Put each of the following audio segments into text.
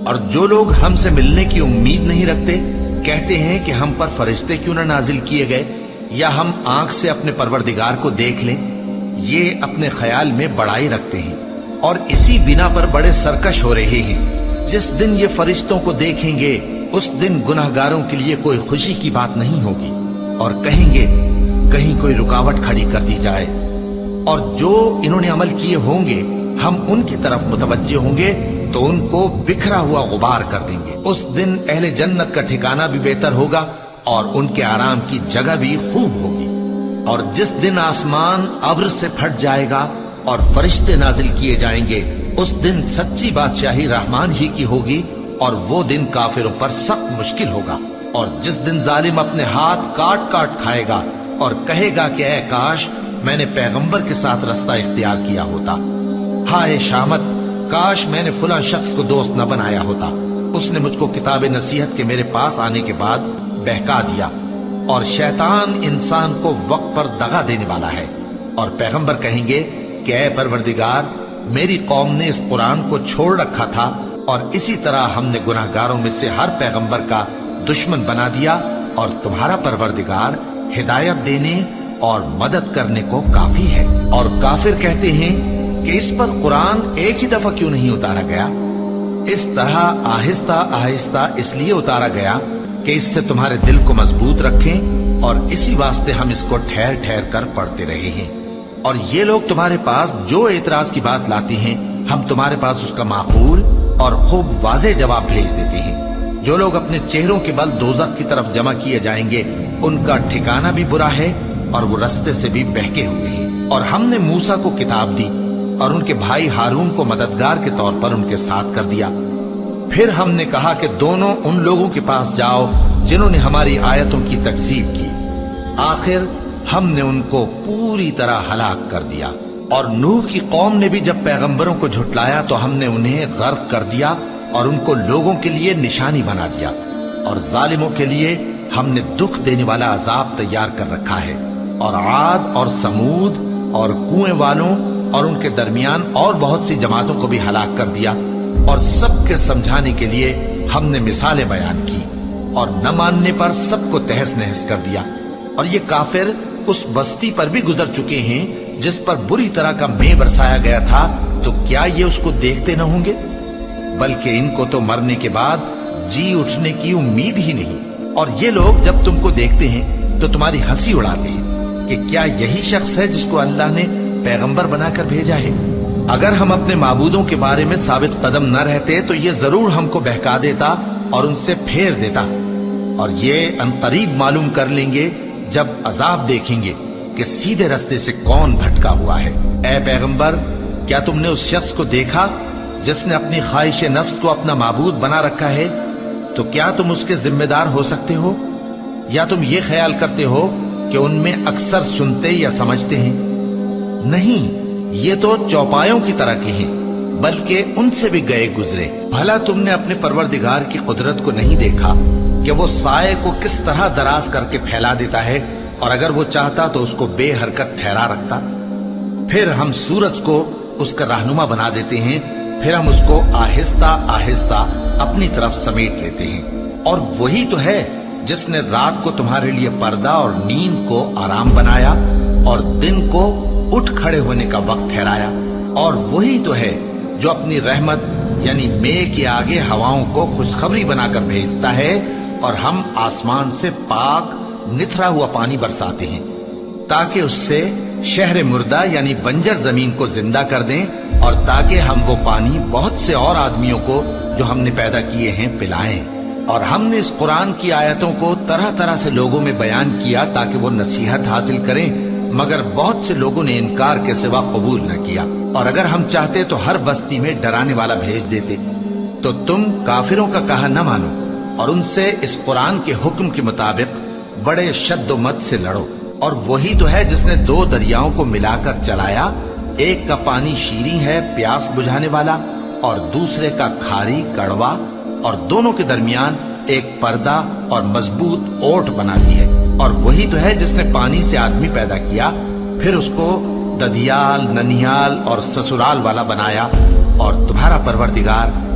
اور جو لوگ ہم سے ملنے کی امید نہیں رکھتے کہتے ہیں کہ ہم پر فرشتے کیوں نہ نازل کیے گئے یا ہم آنکھ سے اپنے پروردگار کو دیکھ لیں، یہ اپنے خیال میں بڑائی رکھتے ہیں اور اسی بنا پر بڑے سرکش ہو رہے ہیں۔ جس دن یہ فرشتوں کو دیکھیں گے اس دن گناہگاروں کے لیے کوئی خوشی کی بات نہیں ہوگی اور کہیں گے کہیں کوئی رکاوٹ کھڑی کر دی جائے، اور جو انہوں نے عمل کیے ہوں گے ہم ان کی طرف متوجہ ہوں گے تو ان کو بکھرا ہوا غبار کر دیں گے۔ اس دن اہل جنت کا ٹھکانہ بھی بہتر ہوگا اور ان کے آرام کی جگہ بھی خوب ہوگی۔ اور جس دن آسمان ابر سے پھٹ جائے گا اور فرشتے نازل کیے جائیں گے اس دن سچی بادشاہی رحمان ہی کی ہوگی اور وہ دن کافروں پر سخت مشکل ہوگا۔ اور جس دن ظالم اپنے ہاتھ کاٹ کاٹ کھائے گا اور کہے گا کہ اے کاش میں نے پیغمبر کے ساتھ رستہ اختیار کیا ہوتا، ہائے شامت کاش میں نے فلاں شخص کو دوست نہ بنایا ہوتا، اس نے مجھ کو کتاب نصیحت کے میرے پاس آنے کے بعد بہکا دیا۔ اور شیطان انسان کو وقت پر دغا دینے والا ہے، اور پیغمبر کہیں گے کہ اے پروردگار میری قوم نے اس قرآن کو چھوڑ رکھا تھا اور اسی طرح ہم نے گناہگاروں میں سے ہر پیغمبر کا دشمن بنا دیا، اور تمہارا پروردگار ہدایت دینے اور مدد کرنے کو کافی ہے۔ اور کافر کہتے ہیں کہ اس پر قرآن ایک ہی دفعہ کیوں نہیں اتارا گیا؟ اس طرح آہستہ آہستہ اس لیے اتارا گیا کہ اس سے تمہارے دل کو مضبوط رکھیں، اور اسی واسطے ہم اس کو ٹھہر ٹھہر کر پڑھتے رہے ہیں۔ اور یہ لوگ تمہارے پاس جو اعتراض کی بات لاتے ہیں ہم تمہارے پاس اس کا معقول اور خوب واضح جواب بھیج دیتے ہیں۔ جو لوگ اپنے چہروں کے بل دوزخ کی طرف جمع کیے جائیں گے ان کا ٹھکانہ بھی برا ہے اور وہ رستے سے بھی بہکے ہوئے ہیں۔ اور ہم نے موسیٰ کو کتاب دی اور ان کے بھائی ہارون کو مددگار کے طور پر ان کے ساتھ کر دیا۔ پھر ہم نے کہا کہ دونوں ان لوگوں کے پاس جاؤ جنہوں نے ہماری آیتوں کی تکذیب کی، آخر ہم نے ان کو پوری طرح ہلاک کر دیا۔ اور نوح کی قوم نے بھی جب پیغمبروں کو جھٹلایا تو ہم نے انہیں غرق کر دیا اور ان کو لوگوں کے لیے نشانی بنا دیا، اور ظالموں کے لیے ہم نے دکھ دینے والا عذاب تیار کر رکھا ہے۔ اور عاد اور سمود اور کنویں والوں اور ان کے درمیان اور بہت سی جماعتوں کو بھی ہلاک کر دیا، اور سب کے سمجھانے کے لیے ہم نے مثالیں بیان کی، اور نہ ماننے پر سب کو تہس نہس کر دیا۔ اور یہ کافر اس بستی پر بھی گزر چکے ہیں جس پر بری طرح کا مے برسایا گیا تھا، تو کیا یہ اس کو دیکھتے نہ ہوں گے؟ بلکہ ان کو تو مرنے کے بعد جی اٹھنے کی امید ہی نہیں۔ اور یہ لوگ جب تم کو دیکھتے ہیں تو تمہاری ہنسی اڑاتے ہیں کہ کیا یہی شخص ہے جس کو اللہ نے پیغمبر بنا کر بھیجا ہے؟ اگر ہم اپنے معبودوں کے بارے میں ثابت قدم نہ رہتے تو یہ ضرور ہم کو بہکا دیتا اور ان سے پھیر دیتا، اور یہ عنقریب معلوم کر لیں گے جب عذاب دیکھیں گے کہ سیدھے رستے سے کون بھٹکا ہوا ہے۔ اے پیغمبر کیا تم نے اس شخص کو دیکھا جس نے اپنی خواہش نفس کو اپنا معبود بنا رکھا ہے؟ تو کیا تم اس کے ذمہ دار ہو سکتے ہو؟ یا تم یہ خیال کرتے ہو کہ ان میں اکثر سنتے یا سمجھتے ہیں؟ نہیں، یہ تو چوپایوں کی طرح کے ہیں، بلکہ ان سے بھی گئے گزرے۔ بھلا تم نے اپنے پروردگار کی قدرت کو نہیں دیکھا کہ وہ سائے کو کس طرح دراز کر کے پھیلا دیتا ہے، اور اگر وہ چاہتا تو اس کو بے حرکت ٹھہرا رکھتا؟ پھر ہم سورج کو اس کا رہنما بنا دیتے ہیں، پھر ہم اس کو آہستہ آہستہ اپنی طرف سمیٹ لیتے ہیں۔ اور وہی تو ہے جس نے رات کو تمہارے لیے پردہ اور نیند کو آرام بنایا اور دن کو اٹھ کھڑے ہونے کا وقت ٹھہرایا۔ اور وہی تو ہے جو اپنی رحمت یعنی مے کے آگے ہواؤں کو خوشخبری بنا کر بھیجتا ہے، اور ہم آسمان سے پاک نتھرا ہوا پانی برساتے ہیں تاکہ اس سے شہر مردہ یعنی بنجر زمین کو زندہ کر دیں، اور تاکہ ہم وہ پانی بہت سے اور آدمیوں کو جو ہم نے پیدا کیے ہیں پلائیں۔ اور ہم نے اس قرآن کی آیتوں کو طرح طرح سے لوگوں میں بیان کیا تاکہ وہ نصیحت حاصل کریں، مگر بہت سے لوگوں نے انکار کے سوا قبول نہ کیا۔ اور اگر ہم چاہتے تو ہر بستی میں ڈرانے والا بھیج دیتے، تو تم کافروں کا کہا نہ مانو اور ان سے اس قرآن کے حکم کے مطابق بڑے شد و مت سے لڑو۔ اور وہی تو ہے جس نے دو دریاؤں کو ملا کر چلایا، ایک کا پانی شیریں ہے پیاس بجھانے والا، اور دوسرے کا کھاری کڑوا، اور دونوں کے درمیان ایک پردہ اور مضبوط اوٹ بنا دی ہے۔ اور وہی تو ہے جس نے پانی سے آدمی پیدا کیا، پھر اس کو ددیال، ننیال اور سسرال والا بنایا، اور تمہارا پروردگار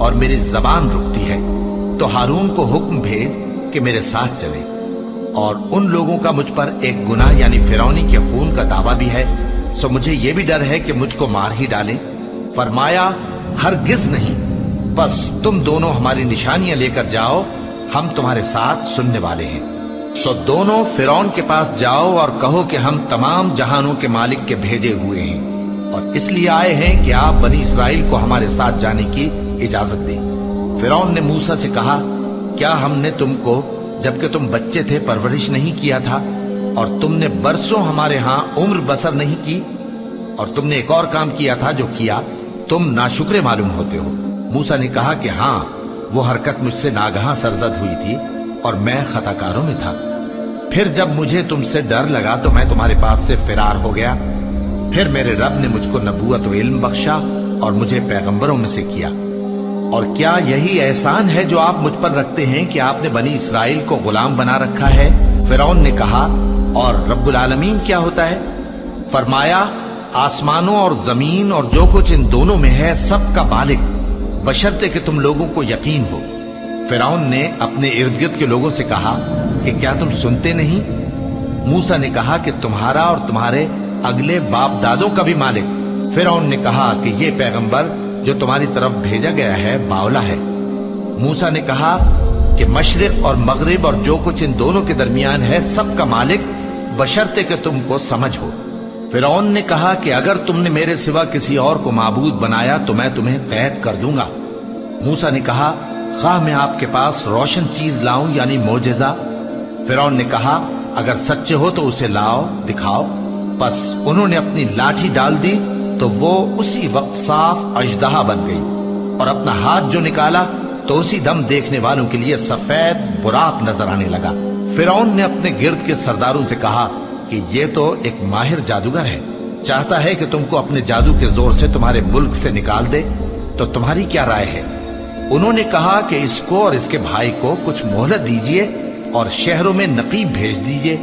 اور میری زبان رکتی ہے، تو ہارون کو حکم بھیج کہ میرے ساتھ چلے۔ اور ان لوگوں کا مجھ پر ایک گناہ یعنی فرعونی کے خون کا دعویٰ بھی ہے، سو مجھے یہ بھی ڈر ہے کہ مجھ کو مار ہی ڈالیں۔ فرمایا ہرگز نہیں، بس تم دونوں ہماری نشانیاں لے کر جاؤ، ہم تمہارے ساتھ سننے والے ہیں۔ سو دونوں فرعون کے پاس جاؤ اور کہو کہ ہم تمام جہانوں کے مالک کے بھیجے ہوئے ہیں، اور اس لیے آئے ہیں کہ آپ بنی اسرائیل کو ہمارے ساتھ جانے کی اجازت دیں۔ فرعون نے موسیٰ سے کہا، کیا ہم نے تم کو جبکہ تم بچے تھے پرورش نہیں کیا تھا، اور تم نے برسوں ہمارے ہاں عمر بسر نہیں کی؟ اور تم نے ایک اور کام کیا تھا جو کیا، تم ناشکرے معلوم ہوتے ہو۔ موسیٰ نے کہا کہ ہاں، وہ حرکت مجھ سے ناگہاں سرزد ہوئی تھی اور میں خطا کاروں میں تھا۔ پھر جب مجھے تم سے ڈر لگا تو میں تمہارے پاس سے فرار ہو گیا۔ پھر میرے رب نے مجھ کو نبوت و علم بخشا اور مجھے پیغمبروں میں سے کیا۔ اور کیا یہی احسان ہے جو آپ مجھ پر رکھتے ہیں کہ آپ نے بنی اسرائیل کو غلام بنا رکھا ہے؟ فرعون نے کہا، اور رب العالمین کیا ہوتا ہے؟ فرمایا، آسمانوں اور زمین اور جو کچھ ان دونوں میں ہے سب کا مالک، بشرطے کہ تم لوگوں کو یقین ہو۔ فرعون نے اپنے ارد گرد کے لوگوں سے کہا کہ کیا تم سنتے نہیں؟ موسیٰ نے کہا کہ تمہارا اور تمہارے اگلے باپ دادوں کا بھی مالک۔ فرعون نے کہا کہ یہ پیغمبر جو تمہاری طرف بھیجا گیا ہے باولا ہے۔ موسیٰ نے کہا کہ مشرق اور مغرب اور جو کچھ ان دونوں کے درمیان ہے سب کا مالک، بشرطے کہ تم کو سمجھ ہو۔ فرعون نے کہا کہ اگر تم نے میرے سوا کسی اور کو معبود بنایا تو میں تمہیں قید کر دوں گا۔ موسیٰ نے کہا، خواہ میں آپ کے پاس روشن چیز لاؤں یعنی معجزہ؟ فرعون نے کہا، اگر سچے ہو تو اسے لاؤ، دکھاؤ۔ پس انہوں نے اپنی لاٹھی ڈال دی تو وہ اسی وقت صاف اژدہا بن گئی، اور اپنا ہاتھ جو نکالا تو اسی دم دیکھنے والوں کے لیے سفید براق نظر آنے لگا۔ فرعون نے اپنے گرد کے سرداروں سے کہا کہ یہ تو ایک ماہر جادوگر ہے، چاہتا ہے کہ تم کو اپنے جادو کے زور سے تمہارے ملک سے نکال دے، تو تمہاری کیا رائے ہے؟ انہوں نے کہا کہ اس کو اور اس کے بھائی کو کچھ مہلت دیجیے اور شہروں میں نقیب بھیج دیجیے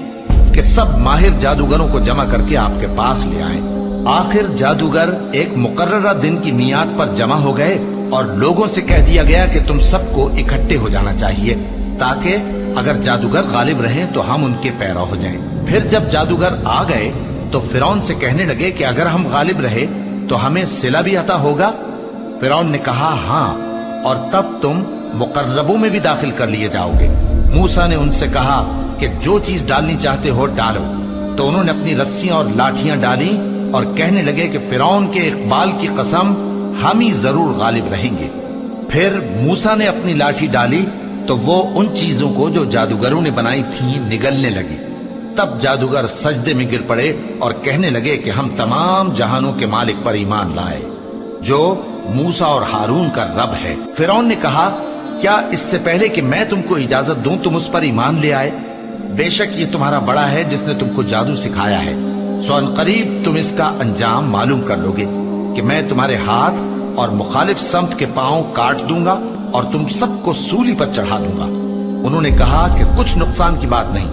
کہ سب ماہر جادوگروں کو جمع کر کے آپ کے پاس لے آئیں۔ آخر جادوگر ایک مقررہ دن کی میعاد پر جمع ہو گئے اور لوگوں سے کہہ دیا گیا کہ تم سب کو اکٹھے ہو جانا چاہیے، تاکہ اگر جادوگر غالب رہیں تو ہم ان کے پیرو ہو جائیں۔ پھر جب جادوگر آ گئے تو فرعون سے کہنے لگے کہ اگر ہم غالب رہے تو ہمیں صلہ بھی عطا ہوگا؟ فرعون نے کہا، ہاں، اور تب تم مقربوں میں بھی داخل کر لیے جاؤ گے۔ موسیٰ نے ان سے کہا کہ جو چیز ڈالنی چاہتے ہو ڈالو، تو انہوں نے اپنی رسیاں اور لاٹھیاں ڈالیں اور کہنے لگے کہ فرعون کے اقبال کی قسم، ہم ہی ضرور غالب رہیں گے۔ پھر موسیٰ نے اپنی لاٹھی ڈالی تو وہ ان چیزوں کو جو جادوگروں نے بنائی تھیں نگلنے لگی۔ تب جادوگر سجدے میں گر پڑے اور کہنے لگے کہ ہم تمام جہانوں کے مالک پر ایمان لائے، جو موسیٰ اور ہارون کا رب ہے۔ فرعون نے کہا، کیا اس سے پہلے کہ میں تم کو اجازت دوں تم اس پر ایمان لے آئے؟ بے شک یہ تمہارا بڑا ہے جس نے تم کو جادو سکھایا ہے، سو ان قریب تم اس کا انجام معلوم کر لو گے کہ میں تمہارے ہاتھ اور مخالف سمت کے پاؤں کاٹ دوں گا اور تم سب کو سولی پر چڑھا دوں گا۔ انہوں نے کہا کہ کچھ نقصان کی بات نہیں،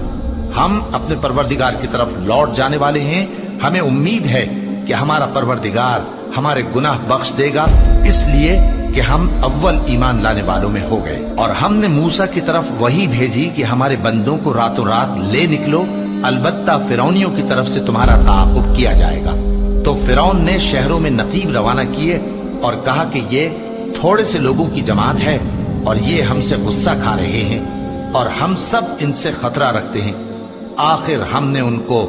ہم اپنے پروردگار کی طرف لوٹ جانے والے ہیں، ہمیں امید ہے کہ ہمارا پروردگار ہمارے گناہ بخش دے گا، اس لیے کہ ہم اول ایمان لانے والوں میں ہو گئے۔ اور ہم نے موسیٰ کی طرف وحی بھیجی کہ ہمارے بندوں کو راتوں رات لے نکلو، البتہ فرعونیوں کی طرف سے تمہارا تعاقب کیا جائے گا۔ تو فرعون نے شہروں میں نقیب روانہ کیے اور کہا کہ یہ تھوڑے سے لوگوں کی جماعت ہے اور یہ ہم سے غصہ کھا رہے ہیں اور ہم سب ان سے خطرہ رکھتے ہیں۔ آخر ہم نے ان کو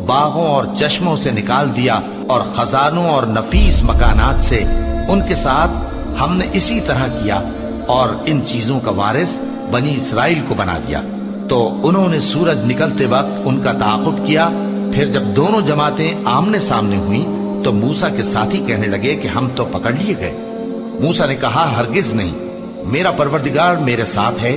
باغوں اور چشموں سے نکال دیا اور خزانوں اور نفیس مکانات سے، ان کے ساتھ ہم نے اسی طرح کیا اور ان چیزوں کا وارث بنی اسرائیل کو بنا دیا۔ تو انہوں نے سورج نکلتے وقت ان کا تعاقب کیا۔ پھر جب دونوں جماعتیں آمنے سامنے ہوئیں تو موسیٰ کے ساتھی کہنے لگے کہ ہم تو پکڑ لیے گئے۔ موسیٰ نے کہا، ہرگز نہیں، میرا پروردگار میرے ساتھ ہے،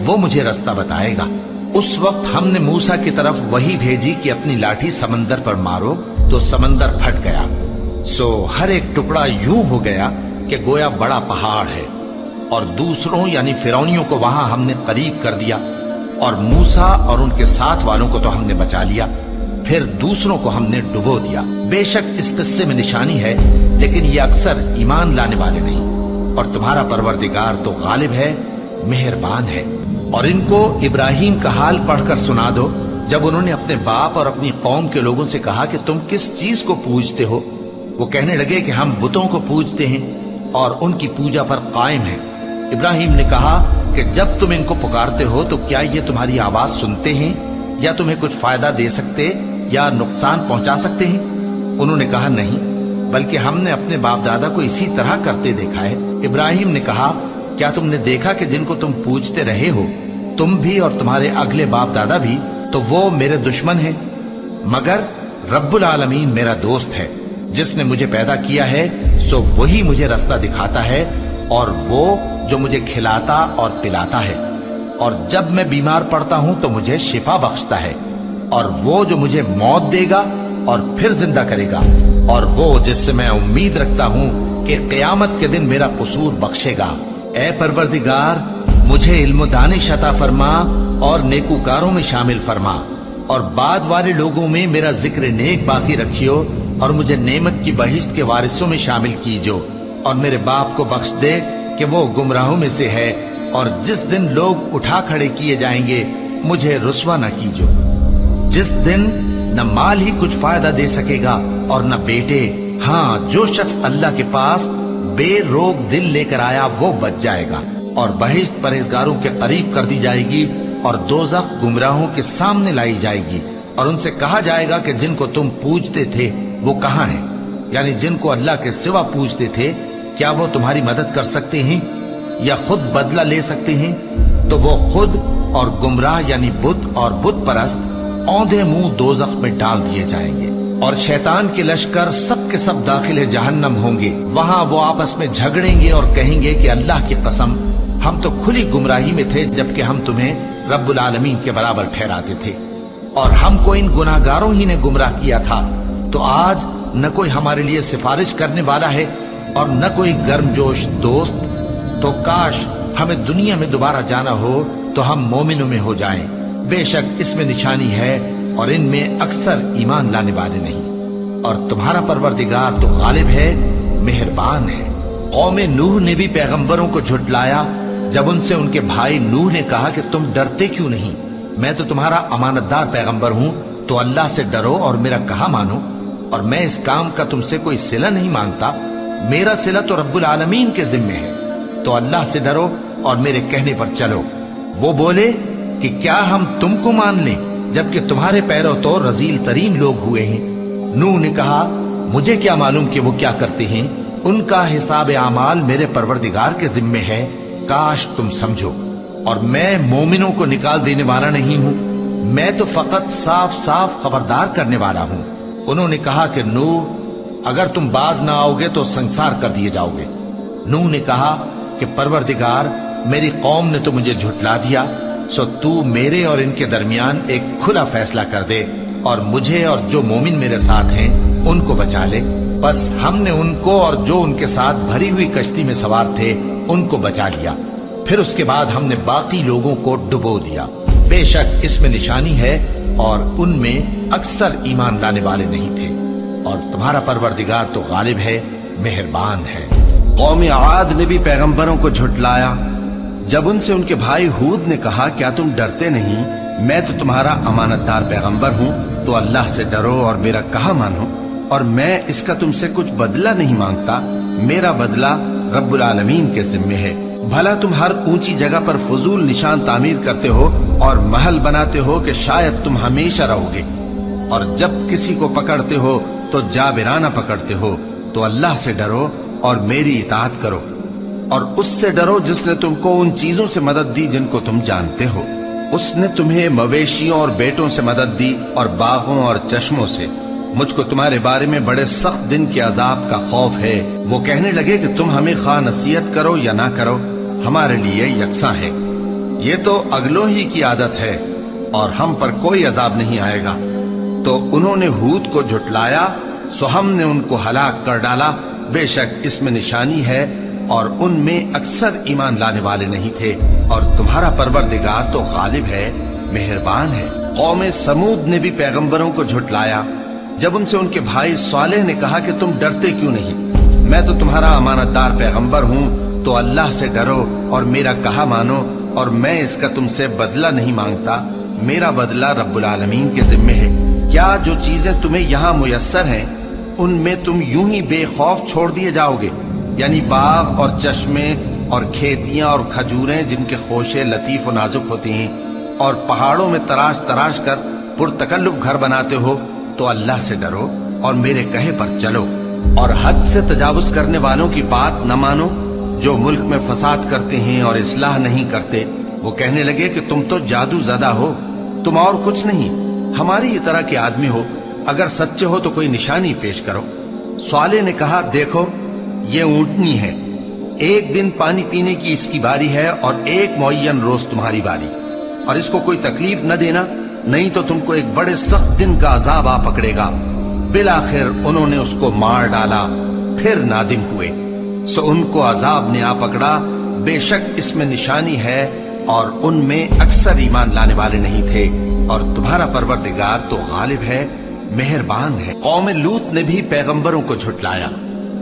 وہ مجھے رستہ بتائے گا۔ اس وقت ہم نے موسیٰ کی طرف وحی بھیجی کہ اپنی لاٹھی سمندر پر مارو، تو سمندر پھٹ گیا، سو ہر ایک ٹکڑا یوں ہو گیا کہ گویا بڑا پہاڑ ہے، اور دوسروں یعنی فرعونیوں کو وہاں ہم نے قریب کر دیا، اور موسیٰ اور ان کے ساتھ والوں کو تو ہم نے بچا لیا، پھر دوسروں کو ہم نے ڈبو دیا۔ بے شک اس قصے میں نشانی ہے، لیکن یہ اکثر ایمان لانے والے نہیں۔ اور تمہارا پروردگار تو غالب ہے، مہربان ہے۔ اور ان کو ابراہیم کا حال پڑھ کر سنا دو جب انہوں نے اپنے باپ اور اپنی قوم کے لوگوں سے کہا کہ تم کس چیز کو پوجتے ہو؟ وہ کہنے لگے کہ ہم بتوں کو پوجتے ہیں اور ان کی پوجا پر قائم ہیں۔ ابراہیم نے کہا کہ جب تم ان کو پکارتے ہو تو کیا یہ تمہاری آواز سنتے ہیں یا تمہیں کچھ فائدہ دے سکتے یا نقصان پہنچا سکتے ہیں؟ انہوں نے کہا نہیں، بلکہ ہم نے اپنے باپ دادا کو اسی طرح کرتے دیکھا ہے۔ ابراہیم نے کہا کیا تم نے دیکھا کہ جن کو تم پوجتے رہے ہو، تم بھی اور تمہارے اگلے باپ دادا بھی، تو وہ میرے دشمن ہیں، مگر رب العالمین میرا دوست ہے۔ جس نے مجھے پیدا کیا ہے سو وہی مجھے رستہ دکھاتا ہے، اور وہ جو مجھے کھلاتا اور پلاتا ہے، اور جب میں بیمار پڑتا ہوں تو مجھے شفا بخشتا ہے، اور وہ جو مجھے موت دے گا اور پھر زندہ کرے گا، اور وہ جس سے میں امید رکھتا ہوں کہ قیامت کے دن میرا قصور بخشے گا۔ اے پروردگار، مجھے علم و دانش عطا فرما اور نیکوکاروں میں شامل فرما، اور بعد والے لوگوں میں میرا ذکر نیک باقی رکھیو، اور مجھے نعمت کی بہشت کے وارثوں میں شامل کیجو، اور میرے باپ کو بخش دے کہ وہ گمراہوں میں سے ہے، اور جس دن لوگ اٹھا کھڑے کیے جائیں گے مجھے رسوا نہ کیجو، جس دن نہ مال ہی کچھ فائدہ دے سکے گا اور نہ بیٹے۔ ہاں، جو شخص اللہ کے پاس بے روک دل لے کر آیا وہ بچ جائے گا، اور بہشت پرہیزگاروں کے قریب کر دی جائے گی، اور دوزخ گمراہوں کے سامنے لائی جائے گی، اور ان سے کہا جائے گا کہ جن کو تم پوجتے تھے وہ کہاں ہیں؟ یعنی جن کو اللہ کے سوا پوجتے تھے، کیا وہ تمہاری مدد کر سکتے ہیں یا خود بدلہ لے سکتے ہیں؟ تو وہ خود اور گمراہ یعنی بت اور بت پرست اوندھے منہ دوزخ میں ڈال دیے جائیں گے، اور شیطان کے لشکر سب کے سب داخل جہنم ہوں گے۔ وہاں وہ آپس میں جھگڑیں گے اور کہیں گے کہ اللہ کی قسم، ہم تو کھلی گمراہی میں تھے جبکہ ہم تمہیں رب العالمین کے برابر ٹھہراتے تھے، اور ہم کو ان گناہگاروں ہی نے گمراہ کیا تھا، تو آج نہ کوئی ہمارے لیے سفارش کرنے والا ہے اور نہ کوئی گرم جوش دوست۔ تو کاش ہمیں دنیا میں دوبارہ جانا ہو تو ہم مومنوں میں ہو جائیں، بے شک اس میں نشانی ہے اور ان میں اکثر ایمان لانے والے نہیں، اور تمہارا پروردگار تو غالب ہے، مہربان ہے۔ قوم نوح نے بھی پیغمبروں کو جھٹلایا جب ان سے ان کے بھائی نوح نے کہا کہ تم ڈرتے کیوں نہیں؟ میں تو تمہارا امانت دار پیغمبر ہوں، تو اللہ سے ڈرو اور میرا کہا مانو، اور میں اس کام کا تم سے کوئی صلہ نہیں مانگتا، میرا صلہ تو رب العالمین کے ذمے ہے، تو اللہ سے ڈرو اور میرے کہنے پر چلو۔ وہ بولے کہ کیا ہم تم کو مان لیں جبکہ تمہارے پیرو تو رذیل ترین لوگ ہوئے ہیں؟ نوح نے کہا مجھے کیا معلوم کہ وہ کیا کرتے ہیں، ان کا حساب اعمال میرے پروردگار کے ذمے ہے، کاش تم سمجھو، اور میں مومنوں کو نکال دینے والا نہیں ہوں، میں تو فقط صاف صاف خبردار کرنے والا ہوں۔ انہوں نے کہا کہ نوح، اگر تم باز نہ آؤ گے تو سنسار کر دیے جاؤ گے۔ نوح نے کہا کہ پروردگار، میری قوم نے تو مجھے جھٹلا دیا، سو تو میرے اور ان کے درمیان ایک کھلا فیصلہ کر دے، اور مجھے اور جو مومن میرے ساتھ ہیں ان کو بچا لے۔ بس ہم نے ان کو اور جو ان کے ساتھ بھری ہوئی کشتی میں سوار تھے ان کو بچا لیا، پھر اس کے بعد ہم نے باقی لوگوں کو ڈبو دیا۔ بے شک اس میں نشانی ہے اور ان میں اکثر ایمان لانے والے نہیں تھے، اور تمہارا پروردگار تو غالب ہے، مہربان ہے۔ قوم عاد نے بھی پیغمبروں کو جھٹلایا جب ان سے ان کے بھائی ہود نے کہا کیا تم ڈرتے نہیں؟ میں تو تمہارا امانت دار پیغمبر ہوں، تو اللہ سے ڈرو اور میرا کہا مانو، اور میں اس کا تم سے کچھ بدلہ نہیں مانگتا، میرا بدلہ رب العالمین کے ذمے ہے۔ بھلا تم ہر اونچی جگہ پر فضول نشان تعمیر کرتے ہو اور محل بناتے ہو کہ شاید تم ہمیشہ رہو گے، اور جب کسی کو پکڑتے ہو تو جابرانہ پکڑتے ہو، تو اللہ سے ڈرو اور میری اطاعت کرو، اور اس سے ڈرو جس نے تم کو ان چیزوں سے مدد دی جن کو تم جانتے ہو۔ اس نے تمہیں مویشیوں اور بیٹوں سے مدد دی اور باغوں اور چشموں سے۔ مجھ کو تمہارے بارے میں بڑے سخت دن کے عذاب کا خوف ہے۔ وہ کہنے لگے کہ تم ہمیں خواہ نصیحت کرو یا نہ کرو، ہمارے لیے یکساں ہے، یہ تو اگلوں ہی کی عادت ہے، اور ہم پر کوئی عذاب نہیں آئے گا۔ تو انہوں نے ہود کو جھٹلایا، سو ہم نے ان کو ہلاک کر ڈالا۔ بے شک اس میں نشانی ہے اور ان میں اکثر ایمان لانے والے نہیں تھے، اور تمہارا پروردگار تو غالب ہے، مہربان ہے۔ قوم سمود نے بھی پیغمبروں کو جھٹلایا جب ان سے ان کے بھائی صالح نے کہا کہ تم ڈرتے کیوں نہیں؟ میں تو تمہارا امانت دار پیغمبر ہوں، تو اللہ سے ڈرو اور میرا کہا مانو، اور میں اس کا تم سے بدلہ نہیں مانگتا، میرا بدلہ رب العالمین کے ذمے ہے۔ کیا جو چیزیں تمہیں یہاں میسر ہیں ان میں تم یوں ہی بے خوف چھوڑ دیے جاؤ گے؟ یعنی باغ اور چشمے اور کھیتیاں اور کھجوریں جن کے خوشے لطیف و نازک ہوتی ہیں، اور پہاڑوں میں تراش تراش کر پرتکلف گھر بناتے ہو، تو اللہ سے ڈرو اور میرے کہے پر چلو، اور حد سے تجاوز کرنے والوں کی بات نہ مانو جو ملک میں فساد کرتے ہیں اور اصلاح نہیں کرتے۔ وہ کہنے لگے کہ تم تو جادو زدہ ہو، تم اور کچھ نہیں، ہماری ہی طرح کے آدمی ہو، اگر سچے ہو تو کوئی نشانی پیش کرو۔ صالح نے کہا دیکھو یہ اونٹنی ہے، ایک دن پانی پینے کی اس کی باری ہے اور ایک معین روز تمہاری باری، اور اس کو کوئی تکلیف نہ دینا، نہیں تو تم کو ایک بڑے سخت دن کا عذاب آ پکڑے گا۔ بالآخر انہوں نے اس کو مار ڈالا، پھر نادم ہوئے، سو ان کو عذاب نے آ پکڑا، بے شک اس میں نشانی ہے اور ان میں اکثر ایمان لانے والے نہیں تھے، اور تمہارا پروردگار تو غالب ہے، مہربان ہے۔ قوم لوط نے بھی پیغمبروں کو جھٹلایا۔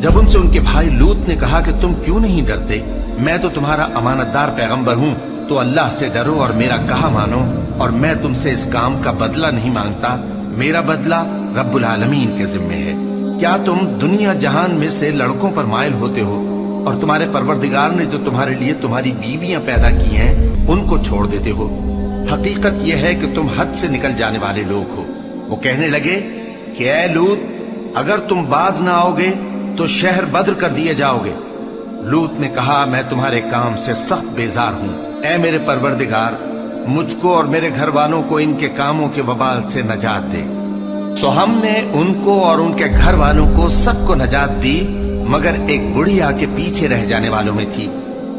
جب ان سے ان کے بھائی لوط نے کہا کہ تم کیوں نہیں ڈرتے، میں تو تمہارا امانت دار پیغمبر ہوں، تو اللہ سے ڈرو اور میرا کہا مانو، اور میں تم سے اس کام کا بدلہ نہیں مانگتا، میرا بدلہ رب العالمین کے ذمے ہے۔ کیا تم دنیا جہان میں سے لڑکوں پر مائل ہوتے ہو، اور تمہارے پروردگار نے جو تمہارے لیے تمہاری بیویاں پیدا کی ہیں ان کو چھوڑ دیتے ہو؟ حقیقت یہ ہے کہ تم حد سے نکل جانے والے لوگ ہو۔ وہ کہنے لگے کہ اے لوط، اگر تم باز نہ آؤ گے تو شہر بدر کر دیے جاؤ گے۔ لوط نے کہا میں تمہارے کام سے سخت بیزار ہوں، اے میرے پروردگار مجھ کو اور میرے گھر والوں کو ان کے کاموں کے وبال سے نجات دے۔ سو ہم نے ان کو اور ان کے گھر والوں کو سب کو نجات دی، مگر ایک بڑھیا کے پیچھے رہ جانے والوں میں تھی۔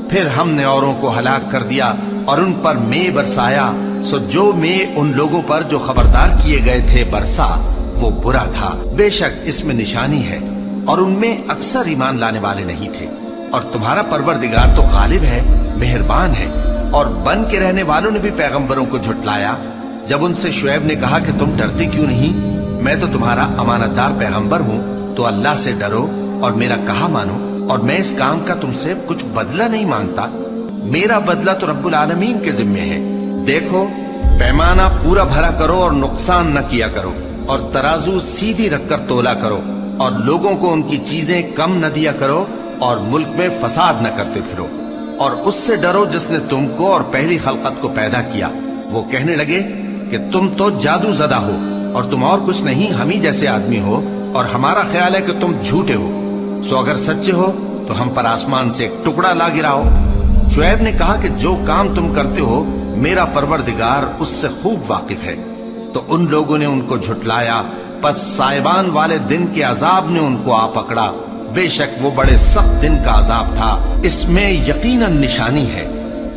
پھر ہم نے اوروں کو ہلاک کر دیا اور ان پر مے برسایا، سو جو مے ان لوگوں پر جو خبردار کیے گئے تھے برسا وہ برا تھا۔ بے شک اس میں نشانی ہے اور ان میں اکثر ایمان لانے والے نہیں تھے، اور تمہارا پروردگار تو غالب ہے، مہربان ہے۔ اور بن کے رہنے والوں نے بھی پیغمبروں کو جھٹلایا۔ جب ان سے شعیب نے کہا کہ تم ڈرتے کیوں نہیں، میں تو تمہارا امانت دار پیغمبر ہوں، تو اللہ سے ڈرو اور میرا کہا مانو، اور میں اس کام کا تم سے کچھ بدلہ نہیں مانگتا، میرا بدلہ تو رب العالمین کے ذمے ہے۔ دیکھو پیمانہ پورا بھرا کرو اور نقصان نہ کیا کرو، اور ترازو سیدھی رکھ کر تولا کرو، اور لوگوں کو ان کی چیزیں کم نہ دیا کرو، اور ملک میں فساد نہ کرتے پھرو، اور اس سے ڈرو جس نے تم کو اور پہلی خلقت کو پیدا کیا۔ وہ کہنے لگے کہ تم تو جادو زدہ ہو، اور تم اور کچھ نہیں، ہم ہی جیسے آدمی ہو، اور ہمارا خیال ہے کہ تم جھوٹے ہو، سو اگر سچے ہو تو ہم پر آسمان سے ایک ٹکڑا لا گراؤ۔ شعیب نے کہا کہ جو کام تم کرتے ہو میرا پروردگار اس سے خوب واقف ہے۔ تو ان لوگوں نے ان کو جھٹلایا، پس سائبان والے دن کے عذاب نے ان کو آ پکڑا، بے شک وہ بڑے سخت دن کا عذاب تھا، اس میں یقیناً نشانی ہے،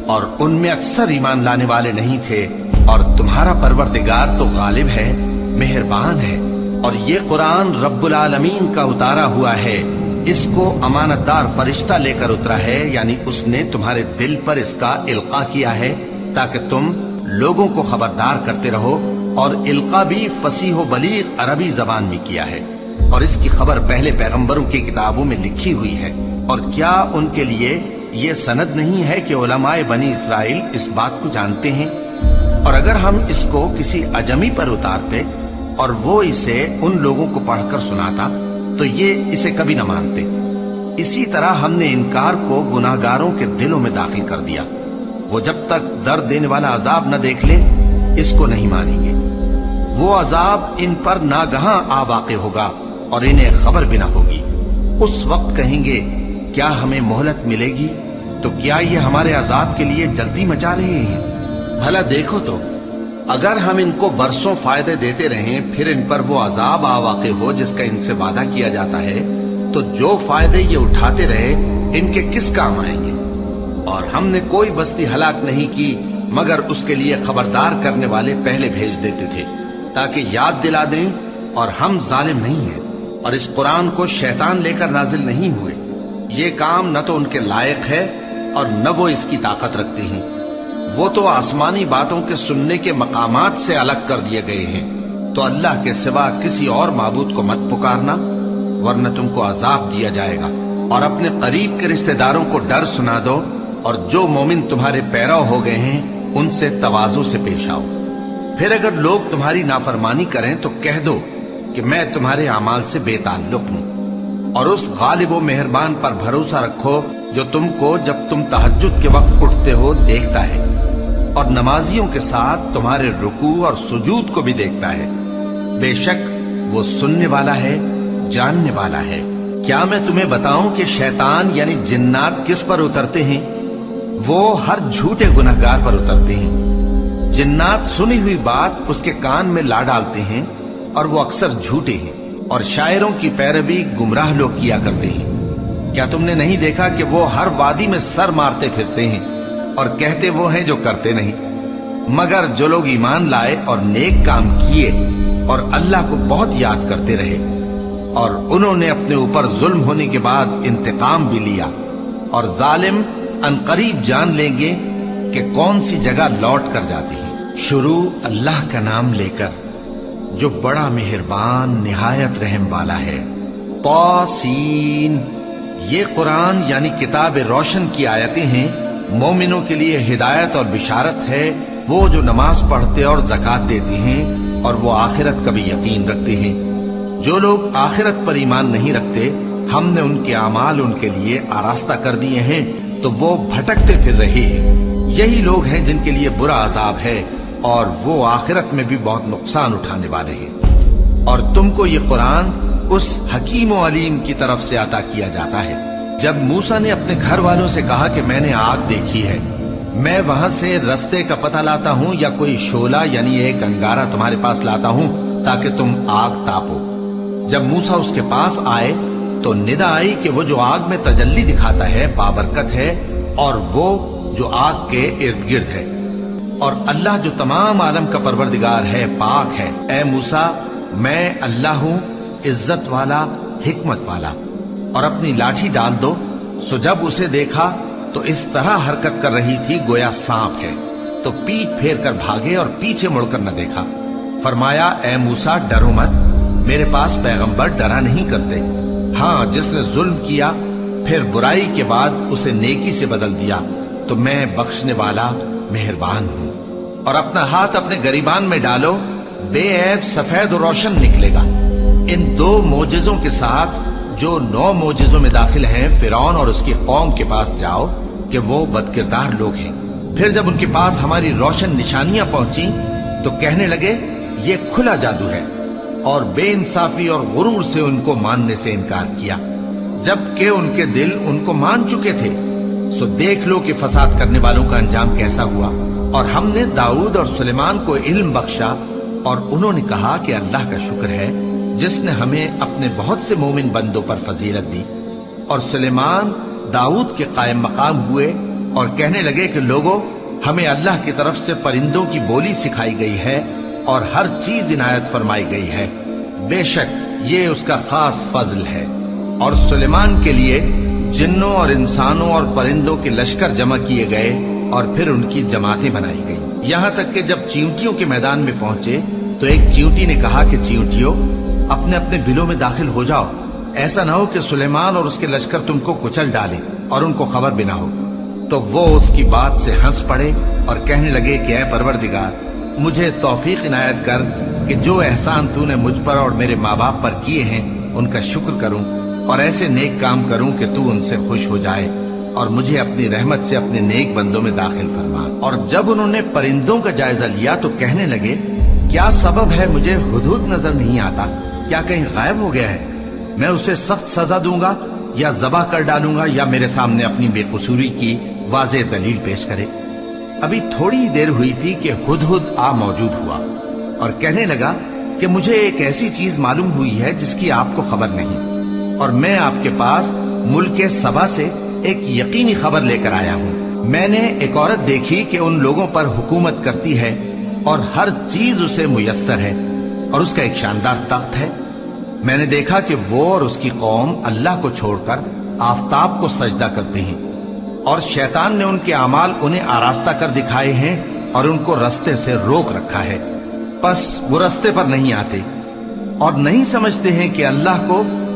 اور ان میں اکثر ایمان لانے والے نہیں تھے، اور تمہارا پروردگار تو غالب ہے، مہربان ہے۔ اور یہ قرآن رب العالمین کا اتارا ہوا ہے، اس کو امانت دار فرشتہ لے کر اترا ہے، یعنی اس نے تمہارے دل پر اس کا القاء کیا ہے تاکہ تم لوگوں کو خبردار کرتے رہو، اور القاء بھی فصیح و بلیغ عربی زبان میں کیا ہے، اور اس کی خبر پہلے پیغمبروں کی کتابوں میں لکھی ہوئی ہے۔ اور کیا ان کے لیے یہ سند نہیں ہے کہ علماء بنی اسرائیل اس بات کو جانتے ہیں؟ اور اگر ہم اس کو کسی اجمی پر اتارتے اور وہ اسے ان لوگوں کو پڑھ کر سناتا تو یہ اسے کبھی نہ مانتے۔ اسی طرح ہم نے انکار کو گناہگاروں کے دلوں میں داخل کر دیا، وہ جب تک درد دینے والا عذاب نہ دیکھ لے اس کو نہیں مانیں گے۔ وہ عذاب ان پر ناگہاں آ واقع ہوگا اور انہیں خبر بھی نہ ہوگی۔ اس وقت کہیں گے کیا ہمیں مہلت ملے گی؟ تو کیا یہ ہمارے عذاب کے لیے جلدی مچا رہے ہیں؟ بھلا دیکھو تو اگر ہم ان کو برسوں فائدے دیتے رہیں پھر ان پر وہ عذاب آ واقع ہو جس کا ان سے وعدہ کیا جاتا ہے، تو جو فائدے یہ اٹھاتے رہے ان کے کس کام آئیں گے؟ اور ہم نے کوئی بستی ہلاک نہیں کی مگر اس کے لیے خبردار کرنے والے پہلے بھیج دیتے تھے تاکہ یاد دلا دیں، اور ہم ظالم نہیں ہیں، اور اس قرآن کو شیطان لے کر نازل نہیں ہوئے۔ یہ کام نہ تو ان کے لائق ہے اور نہ وہ اس کی طاقت رکھتے ہیں، وہ تو آسمانی باتوں کے سننے کے مقامات سے الگ کر دیے گئے ہیں۔ تو اللہ کے سوا کسی اور معبود کو مت پکارنا ورنہ تم کو عذاب دیا جائے گا۔ اور اپنے قریب کے رشتہ داروں کو ڈر سنا دو، اور جو مومن تمہارے پیرو ہو گئے ہیں ان سے تواضع سے پیش آؤ۔ پھر اگر لوگ تمہاری نافرمانی کریں تو کہہ دو کہ میں تمہارے اعمال سے بے تعلق ہوں، اور اس غالب و مہربان پر بھروسہ رکھو جو تم کو جب تم تہجد کے وقت اٹھتے ہو دیکھتا ہے، اور نمازیوں کے ساتھ تمہارے رکوع اور سجود کو بھی دیکھتا ہے۔ بے شک وہ سننے والا ہے، جاننے والا ہے۔ کیا میں تمہیں بتاؤں کہ شیطان یعنی جنات کس پر اترتے ہیں؟ وہ ہر جھوٹے گنہگار پر اترتے ہیں۔ جنات سنی ہوئی بات اس کے کان میں لا ڈالتے ہیں، اور وہ اکثر جھوٹے ہیں، اور شاعروں کی پیروی گمراہ لوگ کیا کرتے ہیں۔ کیا تم نے نہیں دیکھا کہ وہ ہر وادی میں سر مارتے پھرتے ہیں، اور کہتے وہ ہیں جو کرتے نہیں؟ مگر جو لوگ ایمان لائے اور نیک کام کیے اور اللہ کو بہت یاد کرتے رہے، اور انہوں نے اپنے اوپر ظلم ہونے کے بعد انتقام بھی لیا، اور ظالم عنقریب جان لیں گے کہ کون سی جگہ لوٹ کر جاتی ہے۔ شروع اللہ کا نام لے کر جو بڑا مہربان نہایت رحم والا ہے۔ طاسین، یہ قرآن یعنی کتاب روشن کی آیتیں ہیں، مومنوں کے لیے ہدایت اور بشارت ہے، وہ جو نماز پڑھتے اور زکوٰۃ دیتے ہیں اور وہ آخرت کا بھی یقین رکھتے ہیں۔ جو لوگ آخرت پر ایمان نہیں رکھتے، ہم نے ان کے اعمال ان کے لیے آراستہ کر دیے ہیں تو وہ بھٹکتے پھر رہے ہیں۔ یہی لوگ ہیں جن کے لیے برا عذاب ہے، اور وہ آخرت میں بھی بہت نقصان اٹھانے والے ہیں۔ اور تم کو یہ قرآن اس حکیم و علیم کی طرف سے عطا کیا جاتا ہے۔ جب موسیٰ نے اپنے گھر والوں سے کہا کہ میں نے آگ دیکھی ہے، میں وہاں سے رستے کا پتہ لاتا ہوں یا کوئی شعلہ یعنی ایک انگارہ تمہارے پاس لاتا ہوں تاکہ تم آگ تاپو۔ جب موسیٰ اس کے پاس آئے تو ندا آئی کہ وہ جو آگ میں تجلی دکھاتا ہے بابرکت ہے، اور وہ جو آگ کے ارد گرد ہے، اور اللہ جو تمام عالم کا پروردگار ہے پاک ہے۔ اے موسیٰ، میں اللہ ہوں، عزت والا، حکمت والا، اور اپنی لاٹھی ڈال دو۔ سو جب اسے دیکھا تو اس طرح حرکت کر رہی تھی گویا سانپ ہے، تو پیٹ پھیر کر بھاگے اور پیچھے مڑ کر نہ دیکھا۔ فرمایا اے موسیٰ ڈرو مت، میرے پاس پیغمبر ڈرا نہیں کرتے۔ ہاں، جس نے ظلم کیا پھر برائی کے بعد اسے نیکی سے بدل دیا تو میں بخشنے والا مہربان ہوں۔ اور اپنا ہاتھ اپنے گریبان میں ڈالو، بے عیب سفید و روشن نکلے گا۔ ان 2 معجزوں کے ساتھ جو 9 معجزوں میں داخل ہیں فرعون اور اس کی قوم کے پاس جاؤ کہ وہ بدکردار لوگ ہیں۔ پھر جب ان کے پاس ہماری روشن نشانیاں پہنچی تو کہنے لگے یہ کھلا جادو ہے، اور بے انصافی اور غرور سے ان کو ماننے سے انکار کیا، جبکہ ان کے دل ان کو مان چکے تھے۔ سو دیکھ لو کہ فساد کرنے والوں کا انجام کیسا ہوا۔ اور ہم نے داؤد اور سلیمان کو علم بخشا، اور انہوں نے کہا کہ اللہ کا شکر ہے جس نے ہمیں اپنے بہت سے مومن بندوں پر فضیلت دی۔ اور سلیمان داؤد کے قائم مقام ہوئے اور کہنے لگے کہ لوگوں، ہمیں اللہ کی طرف سے پرندوں کی بولی سکھائی گئی ہے اور ہر چیز عنایت فرمائی گئی ہے، بے شک یہ اس کا خاص فضل ہے۔ اور سلیمان کے لیے جنوں اور انسانوں اور پرندوں کے لشکر جمع کیے گئے اور پھر ان کی جماعتیں بنائی گئی، یہاں تک کہ جب چیونٹیوں کے میدان میں پہنچے تو ایک چیونٹی نے کہا کہ چیونٹیوں اپنے اپنے بلوں میں داخل ہو جاؤ، ایسا نہ ہو کہ سلیمان اور اس کے لشکر تم کو کچل ڈالے اور ان کو خبر بھی نہ ہو۔ تو وہ اس کی بات سے ہنس پڑے اور کہنے لگے کہ اے پروردگار، مجھے توفیق عنایت کر کہ جو احسان تو نے مجھ پر اور میرے ماں باپ پر کیے ہیں ان کا شکر کروں، اور ایسے نیک کام کروں کہ تو ان سے خوش ہو جائے، اور مجھے اپنی رحمت سے اپنے نیک بندوں میں داخل فرما۔ اور جب انہوں نے پرندوں کا جائزہ لیا تو کہنے لگے کیا سبب ہے مجھے ہدہد نظر نہیں آتا؟ کیا کہیں غائب ہو گیا ہے؟ میں اسے سخت سزا دوں گا یا ذبح کر ڈالوں گا، یا میرے سامنے اپنی بے قصوری کی واضح دلیل پیش کرے۔ ابھی تھوڑی ہی دیر ہوئی تھی کہ ہدہد آ موجود ہوا اور کہنے لگا کہ مجھے ایک ایسی چیز معلوم ہوئی ہے جس کی آپ کو خبر نہیں، اور میں آپ کے پاس ملک سبا سے ایک یقینی خبر لے کر آیا ہوں۔ میں نے ایک عورت دیکھی کہ ان لوگوں پر حکومت کرتی ہے اور ہر چیز اسے میسر ہے، اور اس کا ایک شاندار تخت ہے۔ میں نے دیکھا کہ وہ اور اس کی قوم اللہ کو چھوڑ کر آفتاب کو سجدہ کرتے ہیں، اور شیطان نے ان کے اعمال انہیں آراستہ کر دکھائے ہیں اور ان کو رستے سے روک رکھا ہے، پس وہ رستے پر نہیں آتے اور نہیں سمجھتے ہیں کہ اللہ کو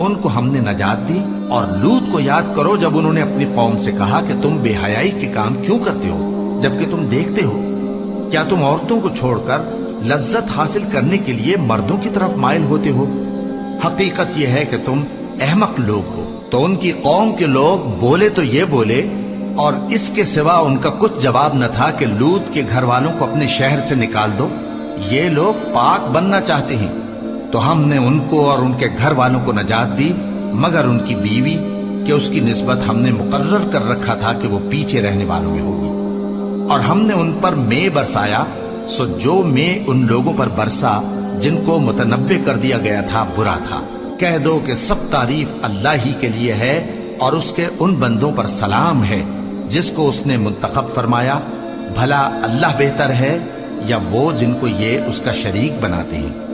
ان کو ہم نے نجات دی۔ اور لوط کو یاد کرو جب انہوں نے اپنی قوم سے کہا کہ تم بے حیائی کے کام کیوں کرتے ہو جبکہ تم دیکھتے ہو؟ کیا تم عورتوں کو چھوڑ کر لذت حاصل کرنے کے لیے مردوں کی طرف مائل ہوتے ہو؟ حقیقت یہ ہے کہ تم احمق لوگ ہو۔ تو ان کی قوم کے لوگ بولے تو یہ بولے، اور اس کے سوا ان کا کچھ جواب نہ تھا کہ لوط کے گھر والوں کو اپنے شہر سے نکال دو، یہ لوگ پاک بننا چاہتے ہیں۔ تو ہم نے ان کو اور ان کے گھر والوں کو نجات دی، مگر ان کی بیوی کہ اس کی نسبت ہم نے مقرر کر رکھا تھا کہ وہ پیچھے رہنے والوں میں ہوگی۔ اور ہم نے ان پر مے برسایا، سو جو مے ان لوگوں پر برسا جن کو متنبع کر دیا گیا تھا برا تھا۔ کہہ دو کہ سب تعریف اللہ ہی کے لیے ہے، اور اس کے ان بندوں پر سلام ہے جس کو اس نے منتخب فرمایا۔ بھلا اللہ بہتر ہے یا وہ جن کو یہ اس کا شریک بناتے ہیں؟